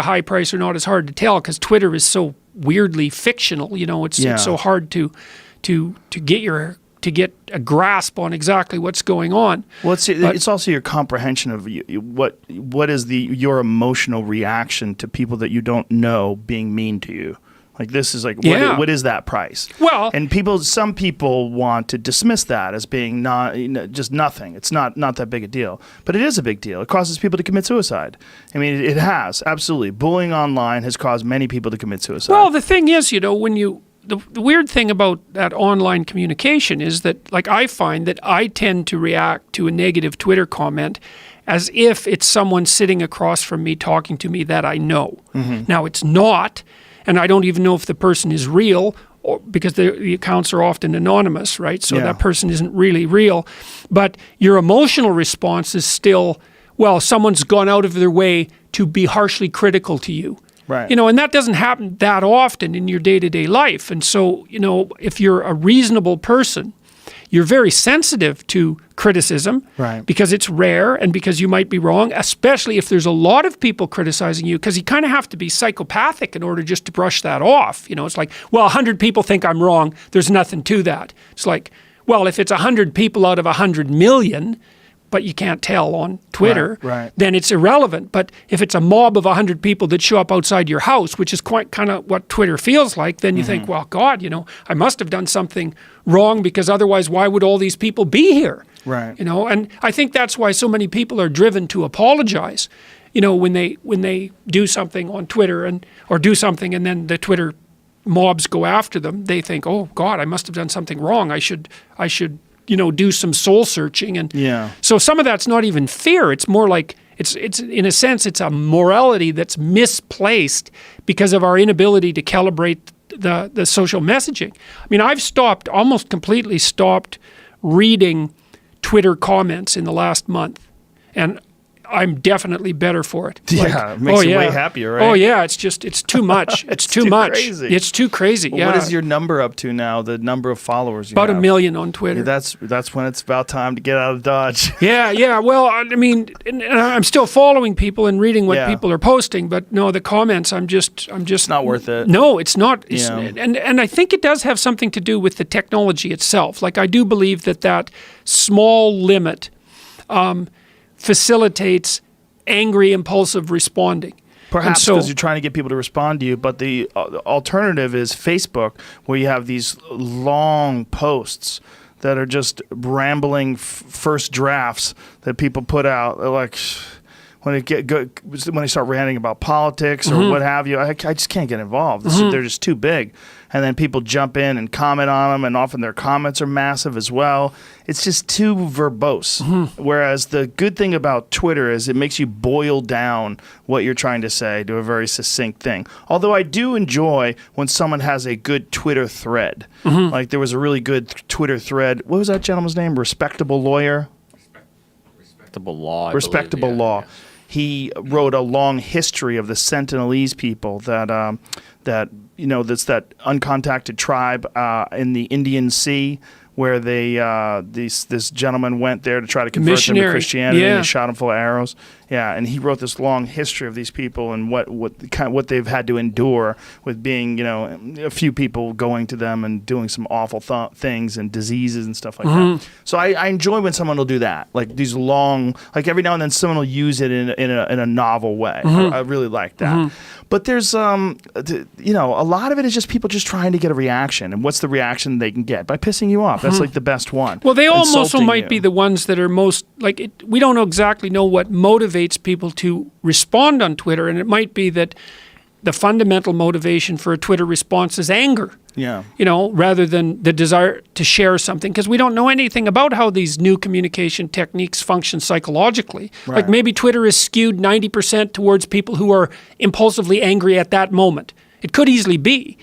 a high price or not is hard to tell because Twitter is so weirdly fictional. It's so hard to get a grasp on exactly what's going on. Well, it's also your comprehension of what is your emotional reaction to people that you don't know being mean to you. Like this is like what is that price? Well, and some people want to dismiss that as being just nothing. It's not that big a deal, but it is a big deal. It causes people to commit suicide. I mean, it has absolutely. Bullying online has caused many people to commit suicide. Well, the thing is, when you the weird thing about that online communication is that, like, I find that I tend to react to a negative Twitter comment as if it's someone sitting across from me talking to me that I know. Mm-hmm. Now, it's not, and I don't even know if the person is real, because the accounts are often anonymous, right? So that person isn't really real. But your emotional response is still, well, someone's gone out of their way to be harshly critical to you. Right. And that doesn't happen that often in your day-to-day life. And so, if you're a reasonable person, you're very sensitive to criticism, right, because it's rare and because you might be wrong, especially if there's a lot of people criticizing you, because you kind of have to be psychopathic in order just to brush that off. It's like, well, 100 people think I'm wrong. There's nothing to that. It's like, well, if it's 100 people out of 100 million, but you can't tell on Twitter, right. then it's irrelevant. But if it's a mob of 100 people that show up outside your house, which is quite kind of what Twitter feels like, then you think, well, God, I must have done something wrong, because otherwise why would all these people be here? Right. And I think that's why so many people are driven to apologize, when they do something on Twitter or do something and then the Twitter mobs go after them. They think, oh God, I must have done something wrong. I should do some soul searching. And so some of that's not even fear. It's more like, it's in a sense, it's a morality that's misplaced because of our inability to calibrate the social messaging. I mean, I've almost completely stopped reading Twitter comments in the last month. And I'm definitely better for it. Yeah, it makes you way happier, right? Oh yeah, it's too much. It's too much. Crazy. It's too crazy. Well, yeah. What is your number up to now? The number of followers you have? About 1 million on Twitter. Yeah, that's when it's about time to get out of Dodge. Yeah. Well, I mean, and I'm still following people and reading what people are posting, but no, the comments, I'm just not worth it. No, it's not. And I think it does have something to do with the technology itself. Like, I do believe that small limit facilitates angry, impulsive responding. Perhaps because you're trying to get people to respond to you, but the alternative is Facebook, where you have these long posts that are just rambling first drafts that people put out. Like, when they start ranting about politics or what have you, I just can't get involved. They're just too big. And then people jump in and comment on them, and often their comments are massive as well. It's just too verbose. Whereas the good thing about Twitter is it makes you boil down what you're trying to say to a very succinct thing. Although I do enjoy when someone has a good Twitter thread. Like, there was a really good Twitter thread. What was that gentleman's name? Respectable Lawyer? Respectable Law. Respectable Law. He wrote a long history of the Sentinelese people that's that uncontacted tribe in the Indian Sea, where this gentleman went there to try to convert them to Christianity. And he shot them full of arrows. Yeah, and he wrote this long history of these people and what they've had to endure with being, a few people going to them and doing some awful things and diseases and stuff like that. So I enjoy when someone will do that, like these long, like every now and then someone will use it in a novel way. I really like that. But there's a lot of it is just people just trying to get a reaction, and what's the reaction they can get by pissing you off? That's like the best one. Well, they also might be the ones that are most like we don't exactly know what motivates people to respond on Twitter, and it might be that the fundamental motivation for a Twitter response is anger. Yeah. Rather than the desire to share something, because we don't know anything about how these new communication techniques function psychologically. Right. Like, maybe Twitter is skewed 90% towards people who are impulsively angry at that moment. It could easily be.